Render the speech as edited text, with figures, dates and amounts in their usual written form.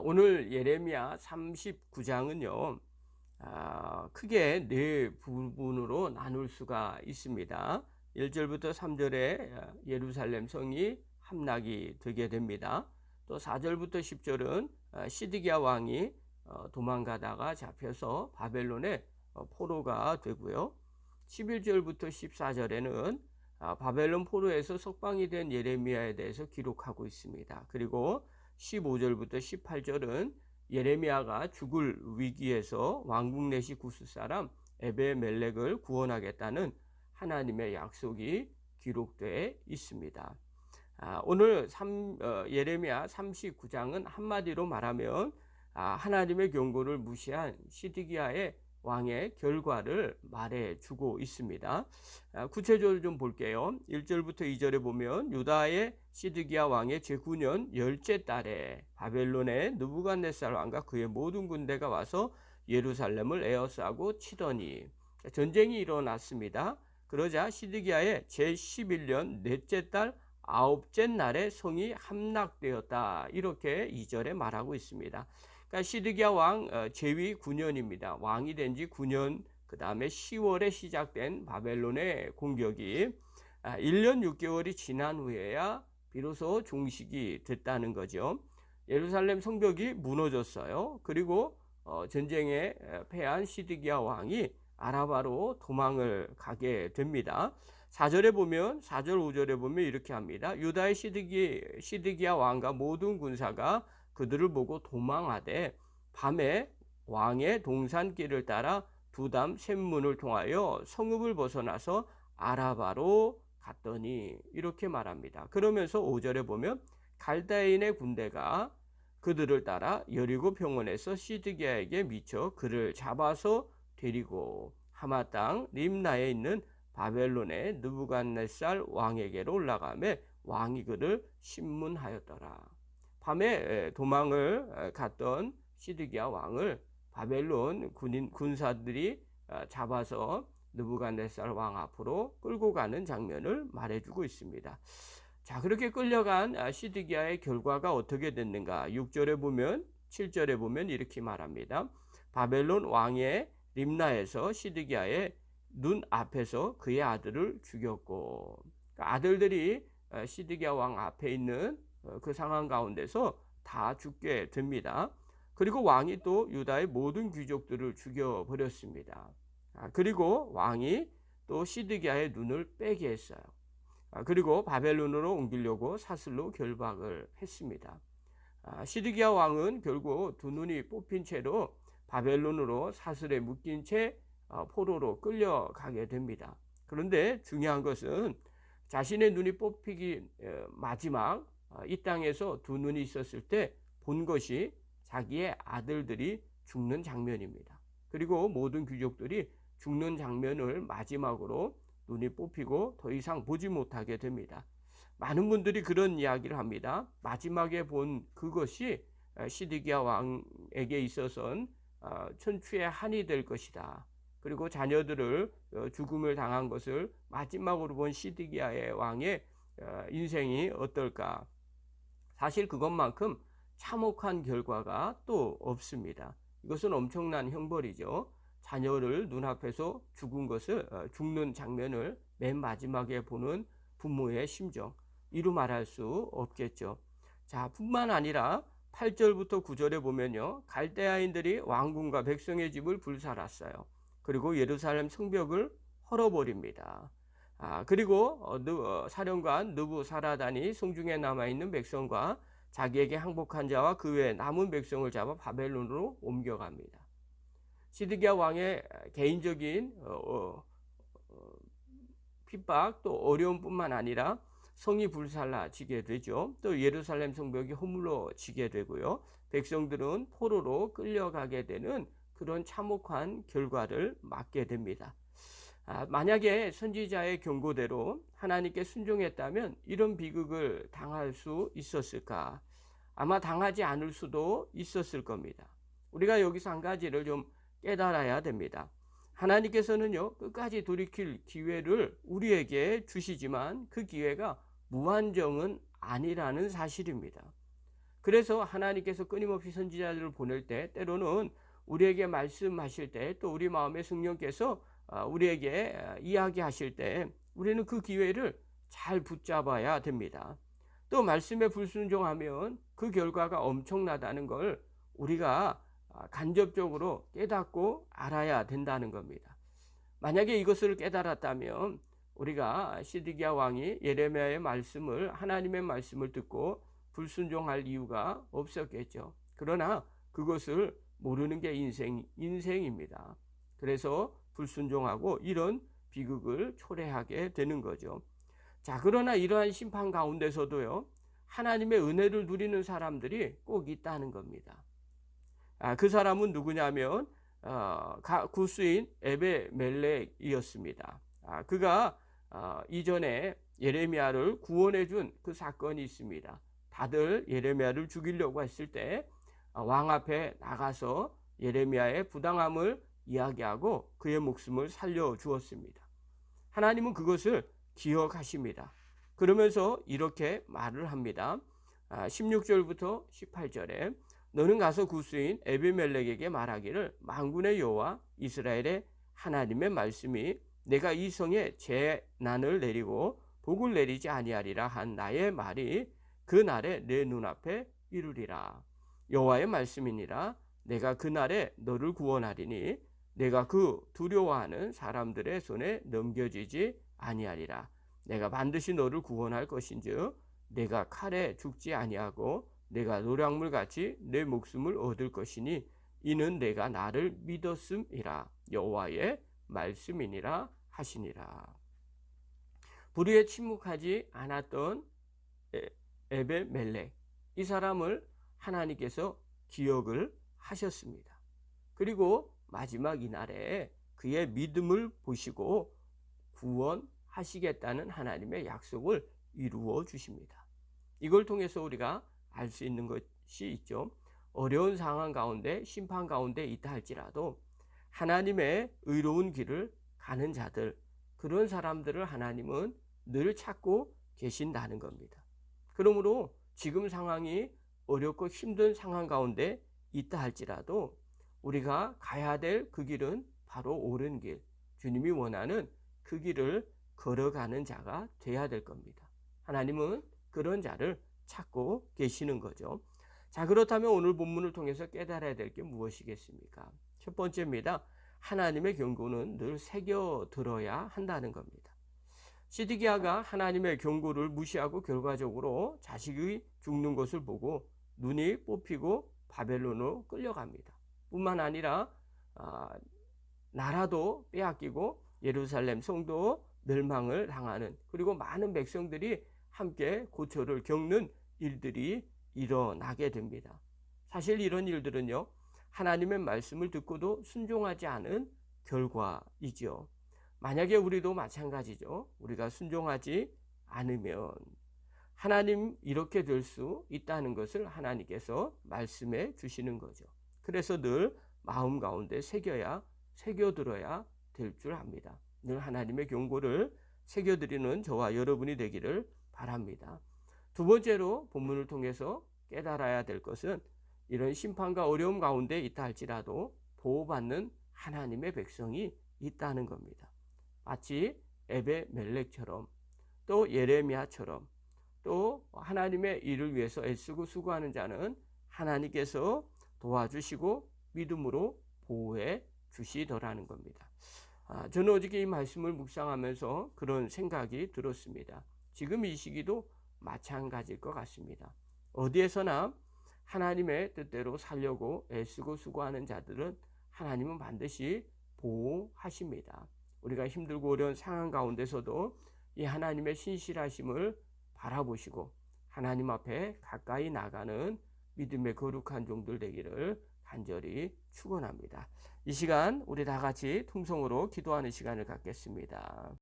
오늘 예레미야 39장은요, 크게 네 부분으로 나눌 수가 있습니다. 1절부터 3절에 예루살렘 성이 함락이 되게 됩니다. 또 4절부터 10절은 시드기야 왕이 도망가다가 잡혀서 바벨론의 포로가 되고요. 11절부터 14절에는 바벨론 포로에서 석방이 된 예레미야에 대해서 기록하고 있습니다. 그리고 15절부터 18절은 예레미야가 죽을 위기에서 왕국 내시 구스 사람 에베멜렉을 구원하겠다는 하나님의 약속이 기록되어 있습니다. 오늘 예레미야 39장은 한마디로 말하면 하나님의 경고를 무시한 시드기야의 왕의 결과를 말해주고 있습니다. 구체적으로 좀 볼게요. 1절부터 2절에 보면 유다의 시드기야 왕의 제9년 열째 달에 바벨론의 느부갓네살 왕과 그의 모든 군대가 와서 예루살렘을 에워싸고 치더니, 전쟁이 일어났습니다. 그러자 시드기야의 제11년 넷째 달 아홉째 날에 성이 함락되었다, 이렇게 2절에 말하고 있습니다. 그러니까 시드기야 왕 제위 9년입니다. 왕이 된 지 9년, 그 다음에 10월에 시작된 바벨론의 공격이 1년 6개월이 지난 후에야 비로소 종식이 됐다는 거죠. 예루살렘 성벽이 무너졌어요. 그리고 전쟁에 패한 시드기야 왕이 아라바로 도망을 가게 됩니다. 4절에 보면, 4절 5절에 보면 이렇게 합니다. 유다의 시드기야 왕과 모든 군사가 그들을 보고 도망하되 밤에 왕의 동산길을 따라 두담 샘문을 통하여 성읍을 벗어나서 아라바로 갔더니, 이렇게 말합니다. 그러면서 5절에 보면 갈다인의 군대가 그들을 따라 여리고 평원에서 시드기야에게 미쳐 그를 잡아서 데리고 하마 땅 림나에 있는 바벨론의 느부갓네살 왕에게로 올라가매 왕이 그를 심문하였더라. 밤에 도망을 갔던 시드기야 왕을 바벨론 군사들이 잡아서 느부갓네살 왕 앞으로 끌고 가는 장면을 말해주고 있습니다. 자, 그렇게 끌려간 시드기야의 결과가 어떻게 됐는가? 6절에 보면, 7절에 보면 이렇게 말합니다. 바벨론 왕의 림나에서 시드기야의 눈 앞에서 그의 아들을 죽였고, 아들들이 시드기야 왕 앞에 있는 그 상황 가운데서 다 죽게 됩니다. 그리고 왕이 또 유다의 모든 귀족들을 죽여버렸습니다. 그리고 왕이 또 시드기야의 눈을 빼게 했어요. 그리고 바벨론으로 옮기려고 사슬로 결박을 했습니다. 시드기야 왕은 결국 두 눈이 뽑힌 채로 바벨론으로 사슬에 묶인 채 포로로 끌려가게 됩니다. 그런데 중요한 것은 자신의 눈이 뽑히기 마지막 이 땅에서 두 눈이 있었을 때 본 것이 자기의 아들들이 죽는 장면입니다. 그리고 모든 귀족들이 죽는 장면을 마지막으로 눈이 뽑히고 더 이상 보지 못하게 됩니다. 많은 분들이 그런 이야기를 합니다. 마지막에 본 그것이 시드기야 왕에게 있어서는 천추의 한이 될 것이다. 그리고 자녀들을 죽음을 당한 것을 마지막으로 본 시드기야의 왕의 인생이 어떨까? 사실 그것만큼 참혹한 결과가 또 없습니다. 이것은 엄청난 형벌이죠. 자녀를 눈앞에서 죽는 장면을 맨 마지막에 보는 부모의 심정, 이루 말할 수 없겠죠. 자, 뿐만 아니라 8절부터 9절에 보면요, 갈대아인들이 왕궁과 백성의 집을 불살았어요. 그리고 예루살렘 성벽을 헐어버립니다. 그리고 사령관 느부사라단이 성중에 남아있는 백성과 자기에게 항복한 자와 그 외 남은 백성을 잡아 바벨론으로 옮겨갑니다. 시드기야 왕의 개인적인 핍박 또 어려움뿐만 아니라 성이 불살라지게 되죠. 또 예루살렘 성벽이 허물어지게 되고요. 백성들은 포로로 끌려가게 되는 그런 참혹한 결과를 맞게 됩니다. 만약에 선지자의 경고대로 하나님께 순종했다면 이런 비극을 당할 수 있었을까? 아마 당하지 않을 수도 있었을 겁니다. 우리가 여기서 한 가지를 좀 깨달아야 됩니다. 하나님께서는요, 끝까지 돌이킬 기회를 우리에게 주시지만 그 기회가 무한정은 아니라는 사실입니다. 그래서 하나님께서 끊임없이 선지자들을 보낼 때 때로는 우리에게 말씀하실 때 또 우리 마음에 성령께서 우리에게 이야기하실 때 우리는 그 기회를 잘 붙잡아야 됩니다. 또 말씀에 불순종하면 그 결과가 엄청나다는 걸 우리가 간접적으로 깨닫고 알아야 된다는 겁니다. 만약에 이것을 깨달았다면 우리가 시드기야 왕이 예레미야의 말씀을 하나님의 말씀을 듣고 불순종할 이유가 없었겠죠. 그러나 그것을 모르는 게 인생입니다. 그래서 불순종하고 이런 비극을 초래하게 되는 거죠. 자, 그러나 이러한 심판 가운데서도요, 하나님의 은혜를 누리는 사람들이 꼭 있다는 겁니다. 그 사람은 누구냐면 구스인 에베멜렉이었습니다. 그가 이전에 예레미야를 구원해 준 그 사건이 있습니다. 다들 예레미야를 죽이려고 했을 때 왕 앞에 나가서 예레미야의 부당함을 이야기하고 그의 목숨을 살려주었습니다. 하나님은 그것을 기억하십니다. 그러면서 이렇게 말을 합니다. 16절부터 18절에 너는 가서 구스인 에비멜렉에게 말하기를 만군의 여호와 이스라엘의 하나님의 말씀이 내가 이 성에 재난을 내리고 복을 내리지 아니하리라 한 나의 말이 그 날에 내 눈앞에 이루리라. 여호와의 말씀이니라. 내가 그 날에 너를 구원하리니 내가 그 두려워하는 사람들의 손에 넘겨지지 아니하리라. 내가 반드시 너를 구원할 것인즉 내가 칼에 죽지 아니하고 내가 노량물같이 내 목숨을 얻을 것이니 이는 내가 나를 믿었음이라. 여호와의 말씀이니라 하시니라. 불의에 침묵하지 않았던 에베멜렉, 이 사람을 하나님께서 기억을 하셨습니다. 그리고 마지막 이날에 그의 믿음을 보시고 구원하시겠다는 하나님의 약속을 이루어 주십니다. 이걸 통해서 우리가 알 수 있는 것이 있죠. 어려운 상황 가운데 심판 가운데 있다 할지라도 하나님의 의로운 길을 가는 자들, 그런 사람들을 하나님은 늘 찾고 계신다는 겁니다. 그러므로 지금 상황이 어렵고 힘든 상황 가운데 있다 할지라도 우리가 가야 될 그 길은 바로 옳은 길, 주님이 원하는 그 길을 걸어가는 자가 돼야 될 겁니다. 하나님은 그런 자를 찾고 계시는 거죠. 자, 그렇다면 오늘 본문을 통해서 깨달아야 될 게 무엇이겠습니까? 첫 번째입니다. 하나님의 경고는 늘 새겨 들어야 한다는 겁니다. 시드기야가 하나님의 경고를 무시하고 결과적으로 자식이 죽는 것을 보고 눈이 뽑히고 바벨론으로 끌려갑니다. 뿐만 아니라 나라도 빼앗기고 예루살렘 성도 멸망을 당하는, 그리고 많은 백성들이 함께 고초를 겪는 일들이 일어나게 됩니다. 사실 이런 일들은요, 하나님의 말씀을 듣고도 순종하지 않은 결과이죠. 만약에 우리도 마찬가지죠. 우리가 순종하지 않으면 하나님 이렇게 될 수 있다는 것을 하나님께서 말씀해 주시는 거죠. 그래서 늘 마음 가운데 새겨들어야 될 줄 압니다. 늘 하나님의 경고를 새겨드리는 저와 여러분이 되기를 바랍니다. 두 번째로 본문을 통해서 깨달아야 될 것은 이런 심판과 어려움 가운데 있다 할지라도 보호받는 하나님의 백성이 있다는 겁니다. 마치 에베멜렉처럼 또 예레미야처럼 또 하나님의 일을 위해서 애쓰고 수고하는 자는 하나님께서 도와주시고 믿음으로 보호해 주시더라는 겁니다. 저는 어저께 이 말씀을 묵상하면서 그런 생각이 들었습니다. 지금 이 시기도 마찬가지일 것 같습니다. 어디에서나 하나님의 뜻대로 살려고 애쓰고 수고하는 자들은 하나님은 반드시 보호하십니다. 우리가 힘들고 어려운 상황 가운데서도 이 하나님의 신실하심을 바라보시고 하나님 앞에 가까이 나가는 믿음의 거룩한 종들 되기를 간절히 축원합니다. 이 시간 우리 다 같이 통성으로 기도하는 시간을 갖겠습니다.